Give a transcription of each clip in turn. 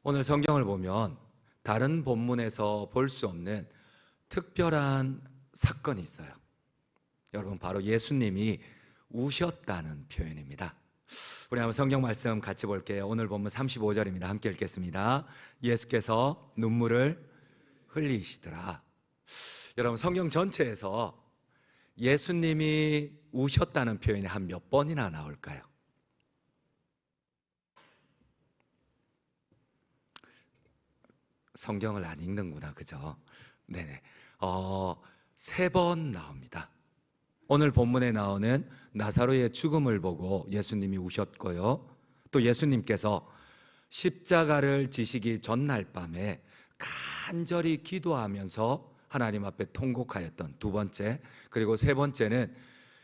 오늘 성경을 보면 다른 본문에서 볼 수 없는 특별한 사건이 있어요. 여러분, 바로 예수님이 우셨다는 표현입니다. 우리 한번 성경 말씀 같이 볼게요. 오늘 본문 35절입니다. 함께 읽겠습니다. 예수께서 눈물을 흘리시더라. 여러분, 성경 전체에서 예수님이 우셨다는 표현이 한 몇 번이나 나올까요? 성경을 안 읽는구나, 그죠? 네네. 3번 나옵니다. 오늘 본문에 나오는 나사로의 죽음을 보고 예수님이 우셨고요. 또 예수님께서 십자가를 지시기 전날 밤에 간절히 기도하면서 하나님 앞에 통곡하였던 두 번째, 그리고 세 번째는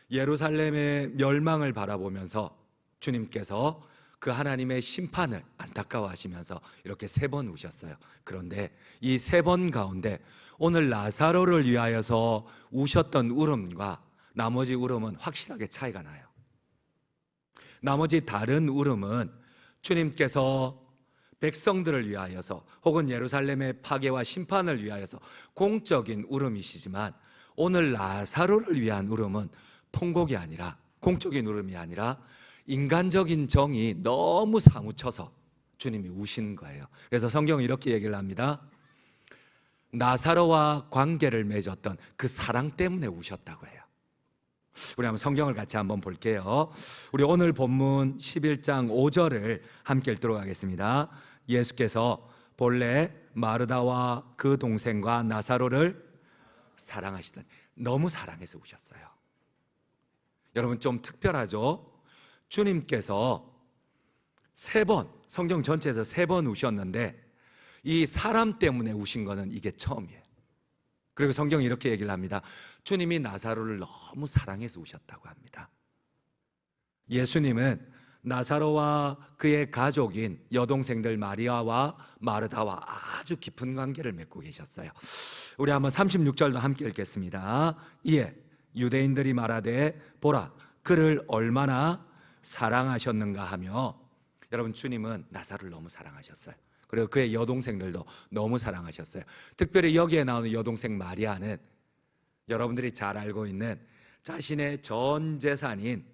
예루살렘의 멸망을 바라보면서 주님께서 그 하나님의 심판을 안타까워하시면서 이렇게 3번 우셨어요. 그런데 이 3번 가운데 오늘 나사로를 위하여서 우셨던 울음과 나머지 울음은 확실하게 차이가 나요. 나머지 다른 울음은 주님께서 백성들을 위하여서 혹은 예루살렘의 파괴와 심판을 위하여서 공적인 울음이시지만, 오늘 나사로를 위한 울음은 통곡이 아니라, 공적인 울음이 아니라 인간적인 정이 너무 사무쳐서 주님이 우신 거예요. 그래서 성경은 이렇게 얘기를 합니다. 나사로와 관계를 맺었던 그 사랑 때문에 우셨다고 해요. 우리 한번 성경을 같이 한번 볼게요. 우리 오늘 본문 11장 5절을 함께 읽도록 하겠습니다. 예수께서 본래 마르다와 그 동생과 나사로를 사랑하시더니, 너무 사랑해서 우셨어요. 여러분, 좀 특별하죠? 주님께서 3번, 성경 전체에서 3번 우셨는데 이 사람 때문에 우신 거는 이게 처음이에요. 그리고 성경이 이렇게 얘기를 합니다. 주님이 나사로를 너무 사랑해서 우셨다고 합니다. 예수님은 나사로와 그의 가족인 여동생들 마리아와 마르다와 아주 깊은 관계를 맺고 계셨어요. 우리 한번 36절도 함께 읽겠습니다. 이에 유대인들이 말하되 보라, 그를 얼마나 사랑하셨는가 하며, 여러분, 주님은 나사로를 너무 사랑하셨어요. 그리고 그의 여동생들도 너무 사랑하셨어요. 특별히 여기에 나오는 여동생 마리아는 여러분들이 잘 알고 있는 자신의 전 재산인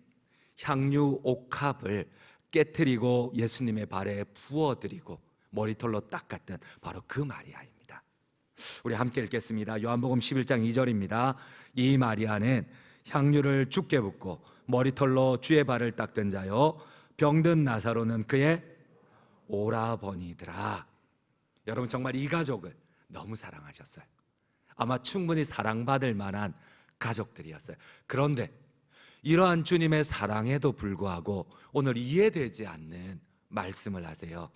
향유 옥합을 깨트리고 예수님의 발에 부어드리고 머리털로 닦았던 바로 그 마리아입니다. 우리 함께 읽겠습니다. 요한복음 11장 2절입니다. 이 마리아는 향유를 죽게 붓고 머리털로 주의 발을 닦던 자요, 병든 나사로는 그의 오라버니더라. 여러분, 정말 이 가족을 너무 사랑하셨어요. 아마 충분히 사랑받을 만한 가족들이었어요. 그런데 이러한 주님의 사랑에도 불구하고 오늘 이해되지 않는 말씀을 하세요.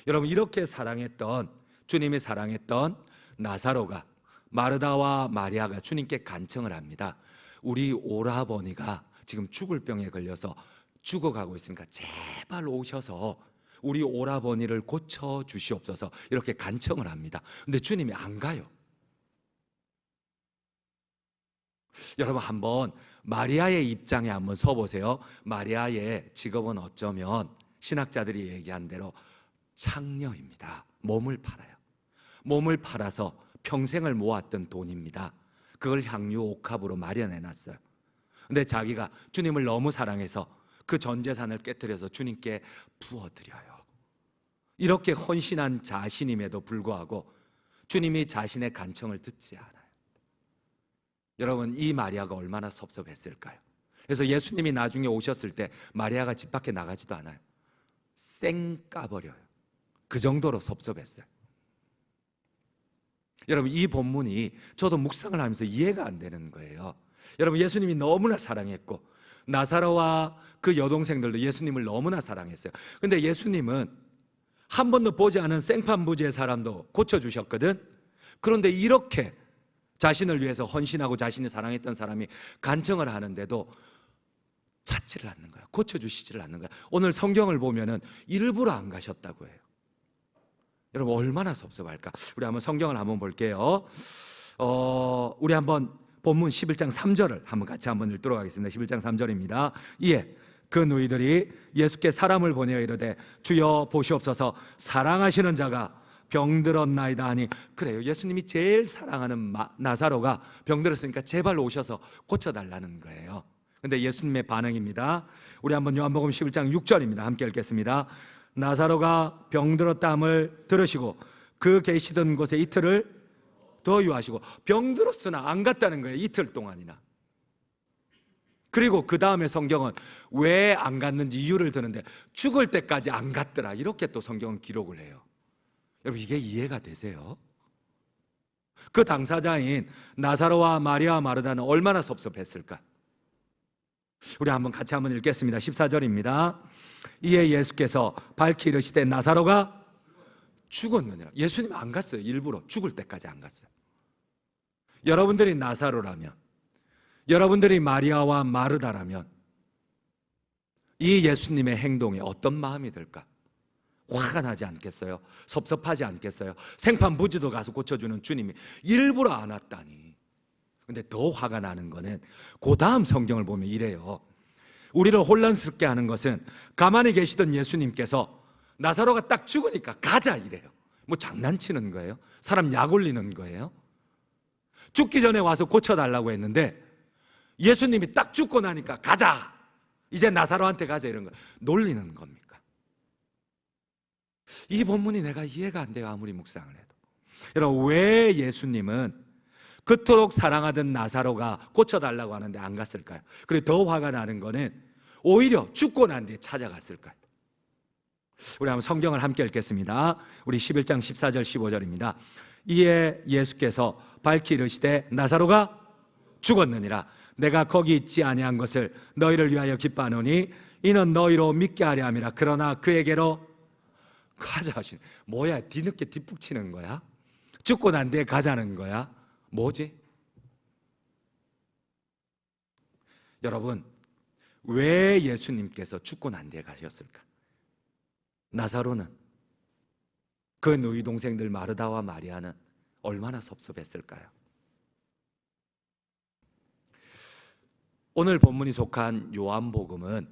여러분, 이렇게 사랑했던, 주님이 사랑했던 나사로가, 마르다와 마리아가 주님께 간청을 합니다. 우리 오라버니가 지금 죽을 병에 걸려서 죽어가고 있으니까 제발 오셔서 우리 오라버니를 고쳐 주시옵소서, 이렇게 간청을 합니다. 근데 주님이 안 가요. 여러분, 한번 마리아의 입장에 한번 서보세요. 마리아의 직업은 어쩌면 신학자들이 얘기한 대로 창녀입니다. 몸을 팔아요. 몸을 팔아서 평생을 모았던 돈입니다. 그걸 향유 옥합으로 마련해 놨어요. 근데 자기가 주님을 너무 사랑해서 그 전 재산을 깨뜨려서 주님께 부어드려요. 이렇게 헌신한 자신임에도 불구하고 주님이 자신의 간청을 듣지 않아요. 여러분, 이 마리아가 얼마나 섭섭했을까요? 그래서 예수님이 나중에 오셨을 때 마리아가 집 밖에 나가지도 않아요. 쌩 까버려요. 그 정도로 섭섭했어요. 여러분, 이 본문이 저도 묵상을 하면서 이해가 안 되는 거예요. 여러분, 예수님이 너무나 사랑했고 나사로와 그 여동생들도 예수님을 너무나 사랑했어요. 근데 예수님은 한 번도 보지 않은 생판부지의 사람도 고쳐주셨거든. 그런데 이렇게 자신을 위해서 헌신하고 자신이 사랑했던 사람이 간청을 하는데도 찾지를 않는 거야. 고쳐주시지를 않는 거야. 오늘 성경을 보면은 일부러 안 가셨다고 해요. 여러분, 얼마나 섭섭할까? 우리 한번 성경을 한번 볼게요. 우리 한번 본문 11장 3절을 한번 같이 한번 읽도록 하겠습니다. 11장 3절입니다. 이에 그 누이들이 예수께 사람을 보내어 이르되 주여 보시옵소서 사랑하시는 자가 병들었나이다 하니, 그래요, 예수님이 제일 사랑하는 나사로가 병들었으니까 제발 오셔서 고쳐달라는 거예요. 근데 예수님의 반응입니다. 우리 한번 요한복음 11장 6절입니다. 함께 읽겠습니다. 나사로가 병들었다함을 들으시고 그 계시던 곳에 이틀을 더 유하시고, 병들었으나 안 갔다는 거예요, 이틀 동안이나. 그리고 그 다음에 성경은 왜 안 갔는지 이유를 드는데 죽을 때까지 안 갔더라, 이렇게 또 성경은 기록을 해요. 여러분, 이게 이해가 되세요? 그 당사자인 나사로와 마리아 마르다는 얼마나 섭섭했을까? 우리 같이 한번 읽겠습니다. 14절입니다. 이에 예수께서 밝히 이르시되 나사로가 죽었느니라. 예수님 안 갔어요. 일부러 죽을 때까지 안 갔어요. 여러분들이 나사로라면, 여러분들이 마리아와 마르다라면 이 예수님의 행동에 어떤 마음이 들까? 화가 나지 않겠어요? 섭섭하지 않겠어요? 생판부지도 가서 고쳐주는 주님이 일부러 안 왔다니. 근데 더 화가 나는 거는 그 다음 성경을 보면 이래요. 우리를 혼란스럽게 하는 것은 가만히 계시던 예수님께서 나사로가 딱 죽으니까 가자 이래요. 뭐 장난치는 거예요? 사람 약 올리는 거예요? 죽기 전에 와서 고쳐달라고 했는데 예수님이 딱 죽고 나니까 가자, 이제 나사로한테 가자, 이런 거 놀리는 겁니까? 이 본문이 내가 이해가 안 돼요, 아무리 묵상을 해도. 여러분, 왜 예수님은 그토록 사랑하던 나사로가 고쳐달라고 하는데 안 갔을까요? 그리고 더 화가 나는 거는 오히려 죽고 난 뒤에 찾아갔을까요? 우리 한번 성경을 함께 읽겠습니다. 우리 11장 14절 15절입니다. 이에 예수께서 밝히 이르시되 나사로가 죽었느니라. 내가 거기 있지 아니한 것을 너희를 위하여 기뻐하노니 이는 너희로 믿게 하려 함이라. 그러나 그에게로 가자 하시네. 뭐야, 뒤늦게 뒷북 치는 거야? 죽고 난 뒤에 가자는 거야? 뭐지? 여러분, 왜 예수님께서 죽고 난 뒤에 가셨을까? 나사로는, 그 누이 동생들 마르다와 마리아는 얼마나 섭섭했을까요? 오늘 본문이 속한 요한복음은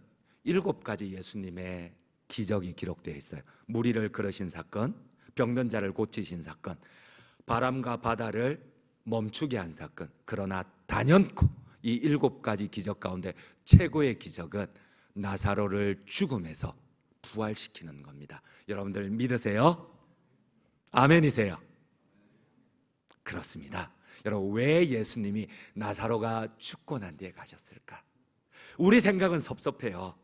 7가지 예수님의 기적이 기록되어 있어요. 무리를 걸으신 사건, 병든 자를 고치신 사건, 바람과 바다를 멈추게 한 사건. 그러나 단연코 이 7가지 기적 가운데 최고의 기적은 나사로를 죽음에서 부활시키는 겁니다. 여러분들 믿으세요? 아멘이세요? 그렇습니다. 여러분, 왜 예수님이 나사로가 죽고 난 뒤에 가셨을까? 우리 생각은 섭섭해요.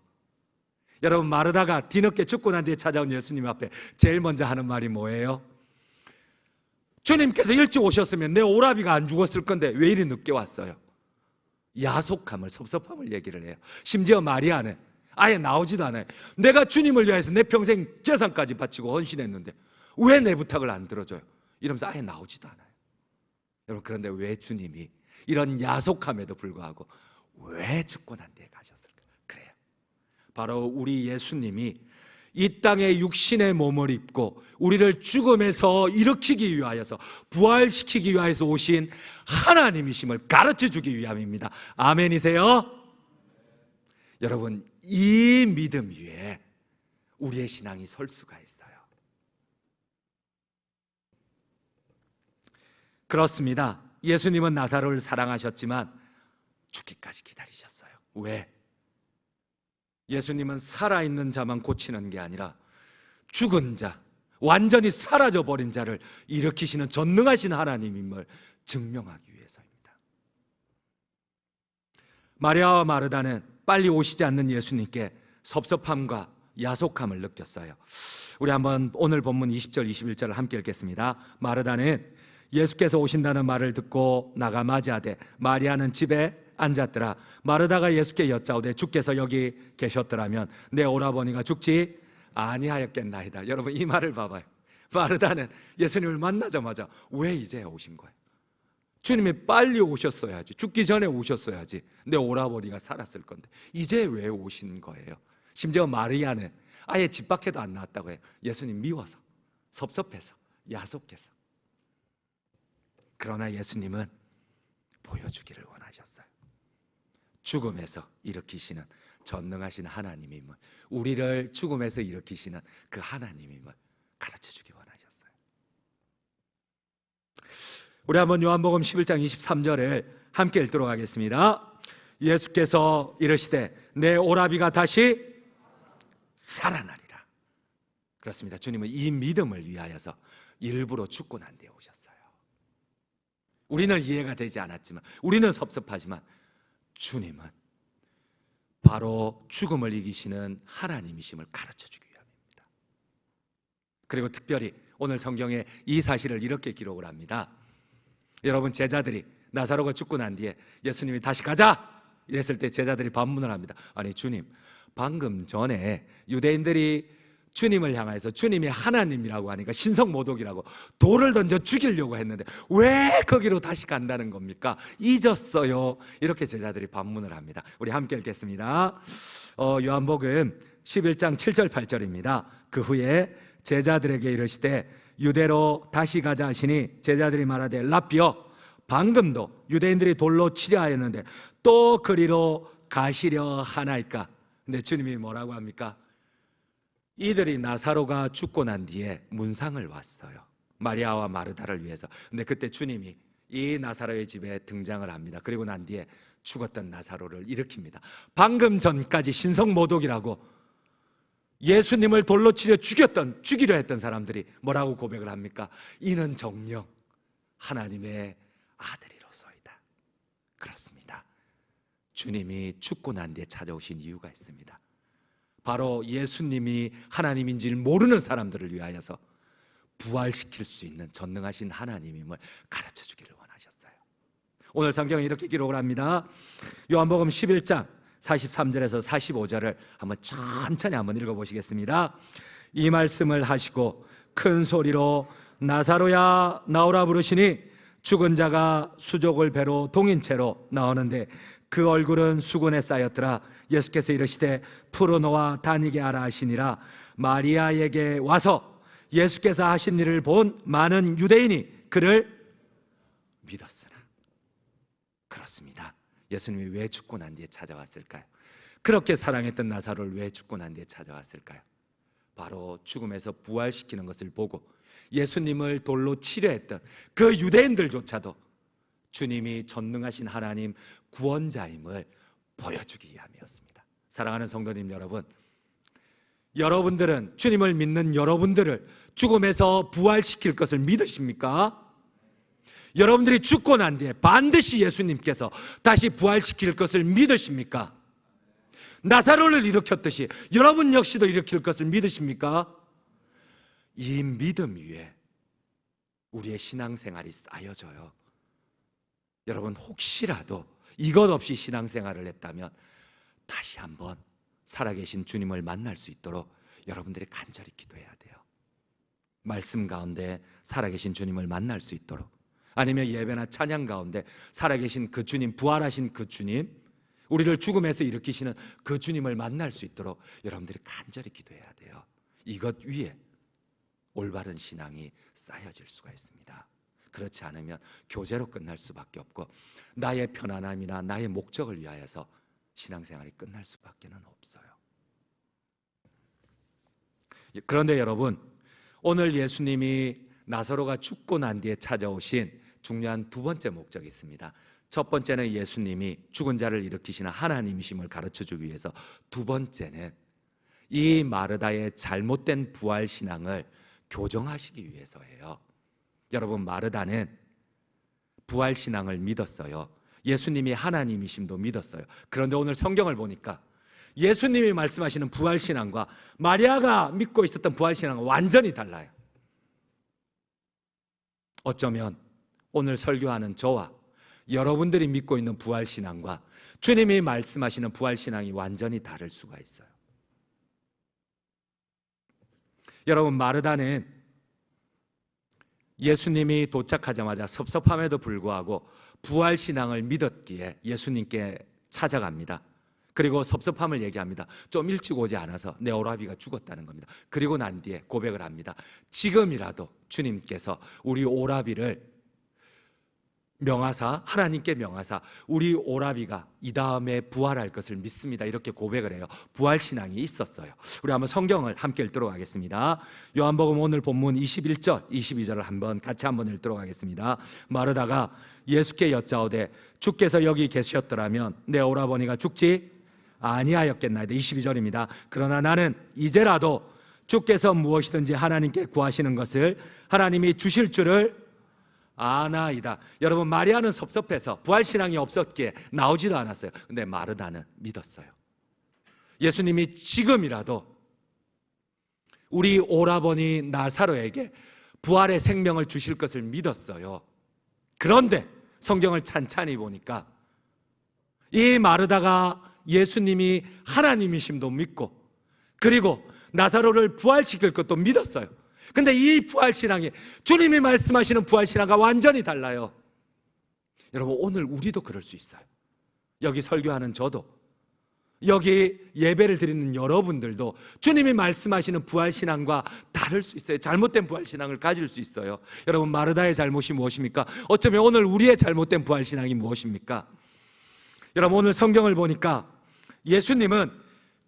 여러분, 마르다가 뒤늦게 죽고 난 뒤에 찾아온 예수님 앞에 제일 먼저 하는 말이 뭐예요? 주님께서 일찍 오셨으면 내 오라비가 안 죽었을 건데 왜 이리 늦게 왔어요? 야속함을, 섭섭함을 얘기를 해요. 심지어 마리아는 아예 나오지도 않아요. 내가 주님을 위해서 내 평생 재산까지 바치고 헌신했는데 왜 내 부탁을 안 들어줘요? 이러면서 아예 나오지도 않아요. 여러분, 그런데 왜 주님이 이런 야속함에도 불구하고 왜 죽고 난 뒤에 가셨을까? 그래요, 바로 우리 예수님이 이 땅에 육신의 몸을 입고 우리를 죽음에서 일으키기 위하여서, 부활시키기 위하여서 오신 하나님이심을 가르쳐주기 위함입니다. 아멘이세요? 여러분, 이 믿음 위에 우리의 신앙이 설 수가 있어요. 그렇습니다. 예수님은 나사로를 사랑하셨지만 죽기까지 기다리셨어요. 왜? 예수님은 살아있는 자만 고치는 게 아니라 죽은 자, 완전히 사라져버린 자를 일으키시는 전능하신 하나님임을 증명하기 위해서입니다. 마리아와 마르다는 빨리 오시지 않는 예수님께 섭섭함과 야속함을 느꼈어요. 우리 한번 오늘 본문 20절 21절을 함께 읽겠습니다. 마르다는 예수께서 오신다는 말을 듣고 나가 맞이하되 마리아는 집에 앉았더라. 마르다가 예수께 여짜오되 주께서 여기 계셨더라면 내 오라버니가 죽지 아니하였겠나이다. 여러분, 이 말을 봐봐요. 마르다는 예수님을 만나자마자 왜 이제 오신 거예요? 주님이 빨리 오셨어야지, 죽기 전에 오셨어야지 내 오라버니가 살았을 건데 이제 왜 오신 거예요? 심지어 마리아는 아예 집 밖에도 안 나왔다고 해요. 예수님 미워서, 섭섭해서, 야속해서. 그러나 예수님은 보여주기를 원하셨어요. 죽음에서 일으키시는 전능하신 하나님임을, 우리를 죽음에서 일으키시는 그 하나님임을 가르쳐주기 원하셨어요. 우리 한번 요한복음 11장 23절을 함께 읽도록 하겠습니다. 예수께서 이르시되 내 오라비가 다시 살아나리라. 그렇습니다. 주님은 이 믿음을 위하여서 일부러 죽고 난 뒤에 오셨어요. 우리는 이해가 되지 않았지만, 우리는 섭섭하지만 주님은 바로 죽음을 이기시는 하나님이심을 가르쳐주기 위함입니다. 그리고 특별히 오늘 성경에 이 사실을 이렇게 기록을 합니다. 여러분, 제자들이 나사로가 죽고 난 뒤에 예수님이 다시 가자 이랬을 때 제자들이 반문을 합니다. 아니 주님, 방금 전에 유대인들이 주님을 향해서 주님이 하나님이라고 하니까 신성모독이라고 돌을 던져 죽이려고 했는데 왜 거기로 다시 간다는 겁니까? 잊었어요. 이렇게 제자들이 반문을 합니다. 우리 함께 읽겠습니다. 요한복음 11장 7절 8절입니다. 그 후에 제자들에게 이르시되 유대로 다시 가자 하시니 제자들이 말하되 라삐여, 방금도 유대인들이 돌로 치려 하였는데 또 그리로 가시려 하나이까? 근데 주님이 뭐라고 합니까? 이들이 나사로가 죽고 난 뒤에 문상을 왔어요. 마리아와 마르다를 위해서. 근데 그때 주님이 이 나사로의 집에 등장을 합니다. 그리고 난 뒤에 죽었던 나사로를 일으킵니다. 방금 전까지 신성모독이라고 예수님을 돌로 치려 죽이려 했던 사람들이 뭐라고 고백을 합니까? 이는 정녕 하나님의 아들이로소이다. 그렇습니다. 주님이 죽고 난 뒤에 찾아오신 이유가 있습니다. 바로 예수님이 하나님인지를 모르는 사람들을 위하여서 부활시킬 수 있는 전능하신 하나님임을 가르쳐주기를 원하셨어요. 오늘 성경에 이렇게 기록을 합니다. 요한복음 11장 43절에서 45절을 한번 천천히 한번 읽어보시겠습니다. 이 말씀을 하시고 큰 소리로 나사로야 나오라 부르시니 죽은 자가 수족을 배로 동인 채로 나오는데 그 얼굴은 수건에 쌓였더라. 예수께서 이르시되 풀어놓아 다니게 하라 하시니라. 마리아에게 와서 예수께서 하신 일을 본 많은 유대인이 그를 믿었으나. 그렇습니다. 예수님이 왜 죽고 난 뒤에 찾아왔을까요? 그렇게 사랑했던 나사로를 왜 죽고 난 뒤에 찾아왔을까요? 바로 죽음에서 부활시키는 것을 보고 예수님을 돌로 치려 했던 그 유대인들조차도 주님이 전능하신 하나님 구원자임을 보여주기 위함이었습니다. 사랑하는 성도님 여러분, 여러분들은 주님을 믿는 여러분들을 죽음에서 부활시킬 것을 믿으십니까? 여러분들이 죽고 난 뒤에 반드시 예수님께서 다시 부활시킬 것을 믿으십니까? 나사로를 일으켰듯이 여러분 역시도 일으킬 것을 믿으십니까? 이 믿음 위에 우리의 신앙생활이 쌓여져요. 여러분, 혹시라도 이것 없이 신앙생활을 했다면 다시 한번 살아계신 주님을 만날 수 있도록 여러분들이 간절히 기도해야 돼요. 말씀 가운데 살아계신 주님을 만날 수 있도록, 아니면 예배나 찬양 가운데 살아계신 그 주님, 부활하신 그 주님, 우리를 죽음에서 일으키시는 그 주님을 만날 수 있도록 여러분들이 간절히 기도해야 돼요. 이것 위에 올바른 신앙이 쌓여질 수가 있습니다. 그렇지 않으면 교제로 끝날 수밖에 없고 나의 편안함이나 나의 목적을 위하여서 신앙생활이 끝날 수밖에 없어요. 그런데 여러분, 오늘 예수님이 나사로가 죽고 난 뒤에 찾아오신 중요한 두 번째 목적이 있습니다. 첫 번째는 예수님이 죽은 자를 일으키시는 하나님이심을 가르쳐주기 위해서, 두 번째는 이 마르다의 잘못된 부활신앙을 교정하시기 위해서예요. 여러분, 마르다는 부활신앙을 믿었어요. 예수님이 하나님이심도 믿었어요. 그런데 오늘 성경을 보니까 예수님이 말씀하시는 부활신앙과 마리아가 믿고 있었던 부활신앙은 완전히 달라요. 어쩌면 오늘 설교하는 저와 여러분들이 믿고 있는 부활신앙과 주님이 말씀하시는 부활신앙이 완전히 다를 수가 있어요. 여러분, 마르다는 예수님이 도착하자마자 섭섭함에도 불구하고 부활신앙을 믿었기에 예수님께 찾아갑니다. 그리고 섭섭함을 얘기합니다. 좀 일찍 오지 않아서 내 오라비가 죽었다는 겁니다. 그리고 난 뒤에 고백을 합니다. 지금이라도 주님께서 우리 오라비를 명하사, 하나님께 명하사 우리 오라비가 이 다음에 부활할 것을 믿습니다, 이렇게 고백을 해요. 부활신앙이 있었어요. 우리 한번 성경을 함께 읽도록 하겠습니다. 요한복음 오늘 본문 21절 22절을 같이 한번 읽도록 하겠습니다. 마르다가 예수께 여짜오되 주께서 여기 계셨더라면 내 오라버니가 죽지 아니하였겠나이다. 22절입니다. 그러나 나는 이제라도 주께서 무엇이든지 하나님께 구하시는 것을 하나님이 주실 줄을 아나이다. 여러분, 마리아는 섭섭해서 부활신앙이 없었기에 나오지도 않았어요. 근데 마르다는 믿었어요. 예수님이 지금이라도 우리 오라버니 나사로에게 부활의 생명을 주실 것을 믿었어요. 그런데 성경을 찬찬히 보니까 이 마르다가 예수님이 하나님이심도 믿고, 그리고 나사로를 부활시킬 것도 믿었어요. 근데 이 부활신앙이 주님이 말씀하시는 부활신앙과 완전히 달라요. 여러분, 오늘 우리도 그럴 수 있어요. 여기 설교하는 저도, 여기 예배를 드리는 여러분들도 주님이 말씀하시는 부활신앙과 다를 수 있어요. 잘못된 부활신앙을 가질 수 있어요. 여러분, 마르다의 잘못이 무엇입니까? 어쩌면 오늘 우리의 잘못된 부활신앙이 무엇입니까? 여러분, 오늘 성경을 보니까 예수님은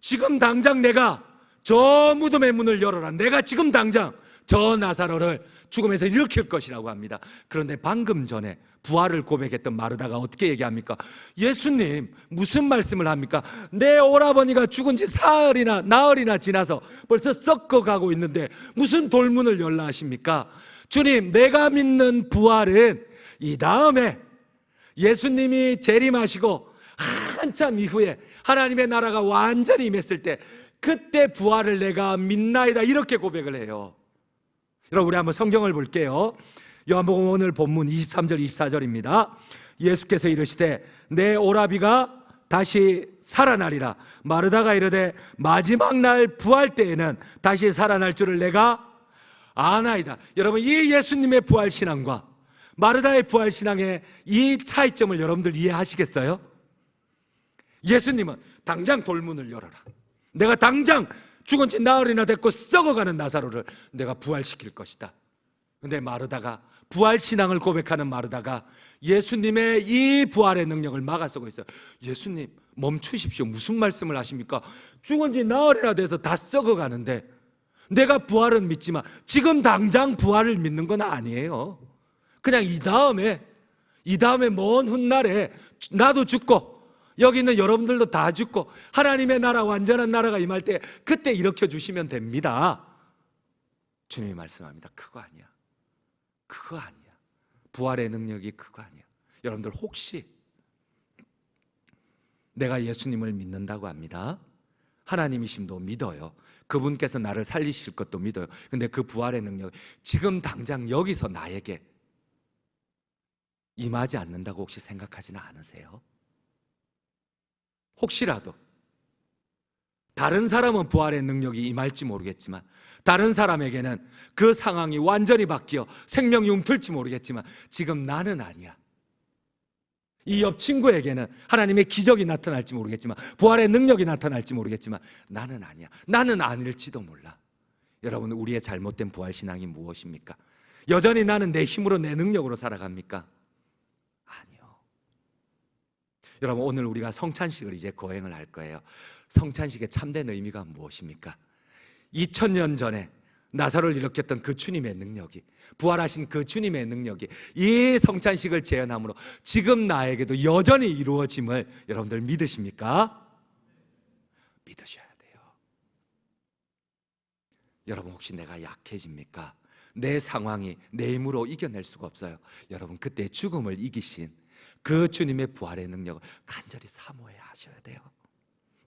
지금 당장 내가 저 무덤의 문을 열어라, 내가 지금 당장 저 나사로를 죽음에서 일으킬 것이라고 합니다. 그런데 방금 전에 부활을 고백했던 마르다가 어떻게 얘기합니까? 예수님, 무슨 말씀을 합니까? 내 오라버니가 죽은 지 나흘이나 지나서 벌써 썩어가고 있는데 무슨 돌문을 열라 하십니까? 주님, 내가 믿는 부활은 이 다음에 예수님이 재림하시고 한참 이후에 하나님의 나라가 완전히 임했을 때, 그때 부활을 내가 믿나이다, 이렇게 고백을 해요. 여러분, 우리 한번 성경을 볼게요. 요한복음 오늘 본문 23절 24절입니다. 예수께서 이르시되 내 오라비가 다시 살아나리라. 마르다가 이르되 마지막 날 부활 때에는 다시 살아날 줄을 내가 아나이다. 여러분, 이 예수님의 부활신앙과 마르다의 부활신앙의 이 차이점을 여러분들 이해하시겠어요? 예수님은 당장 돌문을 열어라, 내가 당장 죽은 지 나흘이나 됐고 썩어가는 나사로를 내가 부활시킬 것이다. 근데 마르다가, 부활신앙을 고백하는 마르다가 예수님의 이 부활의 능력을 막아서고 있어요. 예수님, 멈추십시오. 무슨 말씀을 하십니까? 죽은 지 나흘이나 돼서 다 썩어가는데 내가 부활은 믿지만 지금 당장 부활을 믿는 건 아니에요. 그냥 이 다음에 먼 훗날에 나도 죽고 여기 있는 여러분들도 다 죽고 하나님의 나라, 완전한 나라가 임할 때 그때 일으켜 주시면 됩니다. 주님이 말씀합니다. 그거 아니야. 그거 아니야. 부활의 능력이 그거 아니야. 여러분들, 혹시 내가 예수님을 믿는다고 합니다. 하나님이심도 믿어요. 그분께서 나를 살리실 것도 믿어요. 근데 그 부활의 능력 지금 당장 여기서 나에게 임하지 않는다고 혹시 생각하지는 않으세요? 혹시라도 다른 사람은 부활의 능력이 임할지 모르겠지만 다른 사람에게는 그 상황이 완전히 바뀌어 생명이 움틀지 모르겠지만 지금 나는 아니야. 이 옆 친구에게는 하나님의 기적이 나타날지 모르겠지만 부활의 능력이 나타날지 모르겠지만 나는 아니야. 나는 아닐지도 몰라. 여러분, 우리의 잘못된 부활신앙이 무엇입니까? 여전히 나는 내 힘으로, 내 능력으로 살아갑니까? 아니요. 여러분, 오늘 우리가 성찬식을 이제 거행을 할 거예요. 성찬식의 참된 의미가 무엇입니까? 2000년 전에 나사로를 일으켰던 그 주님의 능력이, 부활하신 그 주님의 능력이 이 성찬식을 재현함으로 지금 나에게도 여전히 이루어짐을 여러분들 믿으십니까? 믿으셔야 돼요. 여러분, 혹시 내가 약해집니까? 내 상황이 내 힘으로 이겨낼 수가 없어요. 여러분, 그때 죽음을 이기신 그 주님의 부활의 능력을 간절히 사모해야 하셔야 돼요.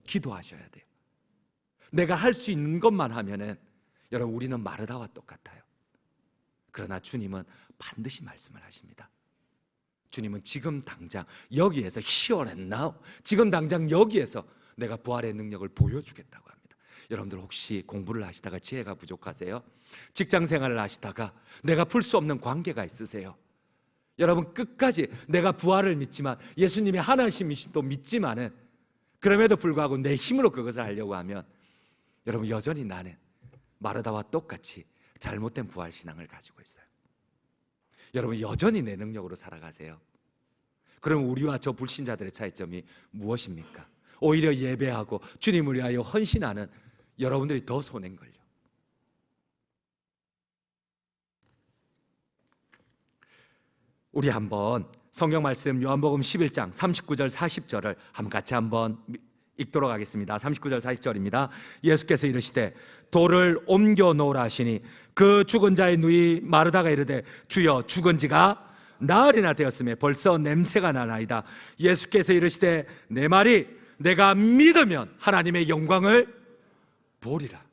기도하셔야 돼요. 내가 할 수 있는 것만 하면은 여러분, 우리는 마르다와 똑같아요. 그러나 주님은 반드시 말씀을 하십니다. 주님은 지금 당장 여기에서 here and now, 지금 당장 여기에서 내가 부활의 능력을 보여주겠다고 합니다. 여러분들, 혹시 공부를 하시다가 지혜가 부족하세요? 직장 생활을 하시다가 내가 풀 수 없는 관계가 있으세요? 여러분, 끝까지 내가 부활을 믿지만 예수님이 하나님이신도 믿지만은 그럼에도 불구하고 내 힘으로 그것을 하려고 하면 여러분, 여전히 나는 마르다와 똑같이 잘못된 부활신앙을 가지고 있어요. 여러분, 여전히 내 능력으로 살아가세요. 그럼 우리와 저 불신자들의 차이점이 무엇입니까? 오히려 예배하고 주님을 위하여 헌신하는 여러분들이 더 손해인걸요. 우리 한번 성경 말씀 요한복음 11장 39절 40절을 한번 같이 한번 읽도록 하겠습니다. 39절 40절입니다. 예수께서 이르시되 돌을 옮겨 놓으라 하시니 그 죽은 자의 누이 마르다가 이르되 주여 죽은 지가 나흘이나 되었음에 벌써 냄새가 나나이다. 예수께서 이르시되 내 말이 내가 믿으면 하나님의 영광을 보리라.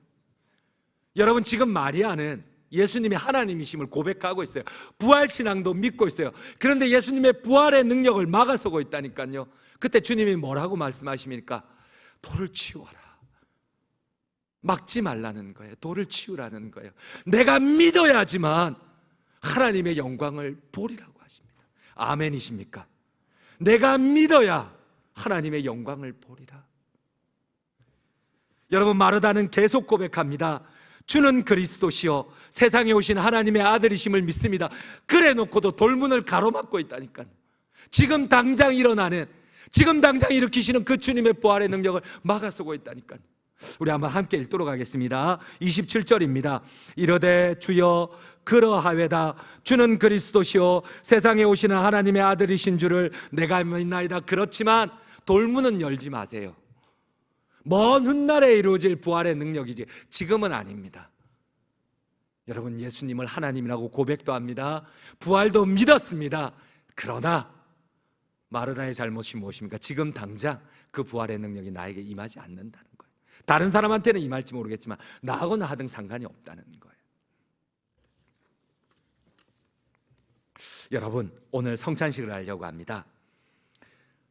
여러분, 지금 마리아는 예수님이 하나님이심을 고백하고 있어요. 부활신앙도 믿고 있어요. 그런데 예수님의 부활의 능력을 막아서고 있다니까요. 그때 주님이 뭐라고 말씀하십니까? 돌을 치우라. 막지 말라는 거예요. 돌을 치우라는 거예요. 내가 믿어야지만 하나님의 영광을 보리라고 하십니다. 아멘이십니까? 내가 믿어야 하나님의 영광을 보리라. 여러분, 마르다는 계속 고백합니다. 주는 그리스도시요 세상에 오신 하나님의 아들이심을 믿습니다. 그래 놓고도 돌문을 가로막고 있다니까요. 지금 당장 일어나는, 지금 당장 일으키시는 그 주님의 부활의 능력을 막아서고 있다니까요. 우리 한번 함께 읽도록 하겠습니다. 27절입니다. 이르되 주여 그러하외다. 주는 그리스도시요 세상에 오시는 하나님의 아들이신 줄을 내가 믿나이다. 그렇지만 돌문은 열지 마세요. 먼 훗날에 이루어질 부활의 능력이지 지금은 아닙니다. 여러분, 예수님을 하나님이라고 고백도 합니다. 부활도 믿었습니다. 그러나 마르다의 잘못이 무엇입니까? 지금 당장 그 부활의 능력이 나에게 임하지 않는다는 거예요. 다른 사람한테는 임할지 모르겠지만 나하고는 하등 상관이 없다는 거예요. 여러분, 오늘 성찬식을 하려고 합니다.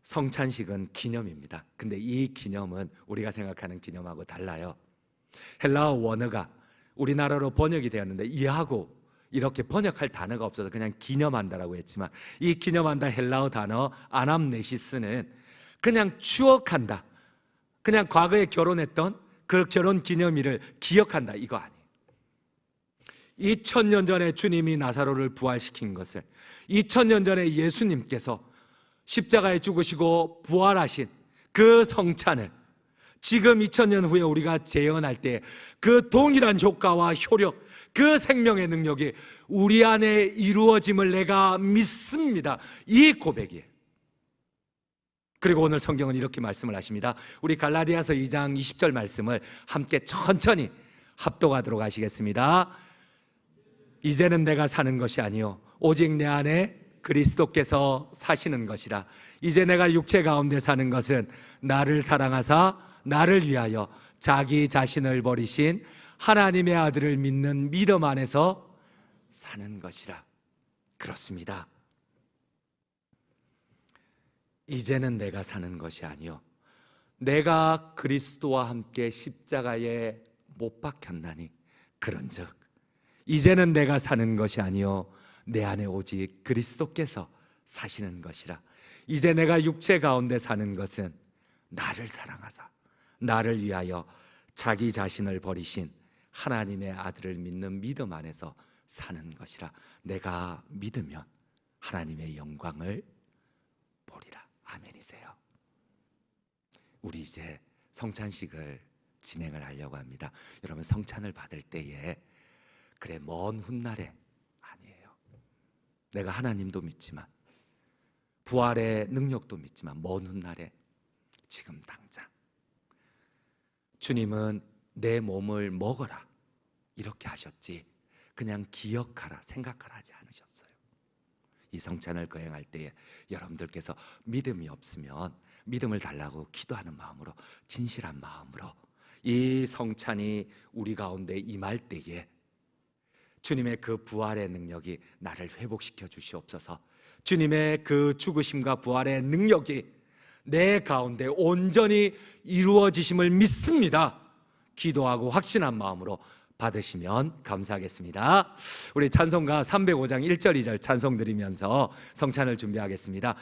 성찬식은 기념입니다. 근데 이 기념은 우리가 생각하는 기념하고 달라요. 헬라어 원어가 우리나라로 번역이 되었는데 이하고 이렇게 번역할 단어가 없어서 그냥 기념한다라고 했지만, 이 기념한다 헬라어 단어 아남네시스는 그냥 추억한다, 그냥 과거에 결혼했던 그 결혼 기념일을 기억한다, 이거 아니에요. 2000년 전에 주님이 나사로를 부활시킨 것을, 2000년 전에 예수님께서 십자가에 죽으시고 부활하신 그 성찬을 지금 2000년 후에 우리가 재현할 때 그 동일한 효과와 효력, 그 생명의 능력이 우리 안에 이루어짐을 내가 믿습니다. 이 고백이에요. 그리고 오늘 성경은 이렇게 말씀을 하십니다. 우리 갈라디아서 2장 20절 말씀을 함께 천천히 합독하도록 하시겠습니다. 이제는 내가 사는 것이 아니요 오직 내 안에 그리스도께서 사시는 것이라. 이제 내가 육체 가운데 사는 것은 나를 사랑하사 나를 위하여 자기 자신을 버리신 하나님의 아들을 믿는 믿음 안에서 사는 것이라. 그렇습니다. 이제는 내가 사는 것이 아니요 내가 그리스도와 함께 십자가에 못 박혔나니 그런즉 이제는 내가 사는 것이 아니요 내 안에 오직 그리스도께서 사시는 것이라. 이제 내가 육체 가운데 사는 것은 나를 사랑하사 나를 위하여 자기 자신을 버리신 하나님의 아들을 믿는 믿음 안에서 사는 것이라. 내가 믿으면 하나님의 영광을 보리라. 아멘이세요. 우리 이제 성찬식을 진행을 하려고 합니다. 여러분, 성찬을 받을 때에 그래 먼 훗날에 아니에요. 내가 하나님도 믿지만 부활의 능력도 믿지만 먼 훗날에 지금 당장 주님은 내 몸을 먹어라 이렇게 하셨지 그냥 기억하라 생각하라 하지 않으셨어요. 이 성찬을 거행할 때에 여러분들께서 믿음이 없으면 믿음을 달라고 기도하는 마음으로, 진실한 마음으로 이 성찬이 우리 가운데 임할 때에 주님의 그 부활의 능력이 나를 회복시켜 주시옵소서. 주님의 그 죽으심과 부활의 능력이 내 가운데 온전히 이루어지심을 믿습니다. 기도하고 확신한 마음으로 받으시면 감사하겠습니다. 우리 찬송가 305장 1절 2절 찬송 드리면서 성찬을 준비하겠습니다.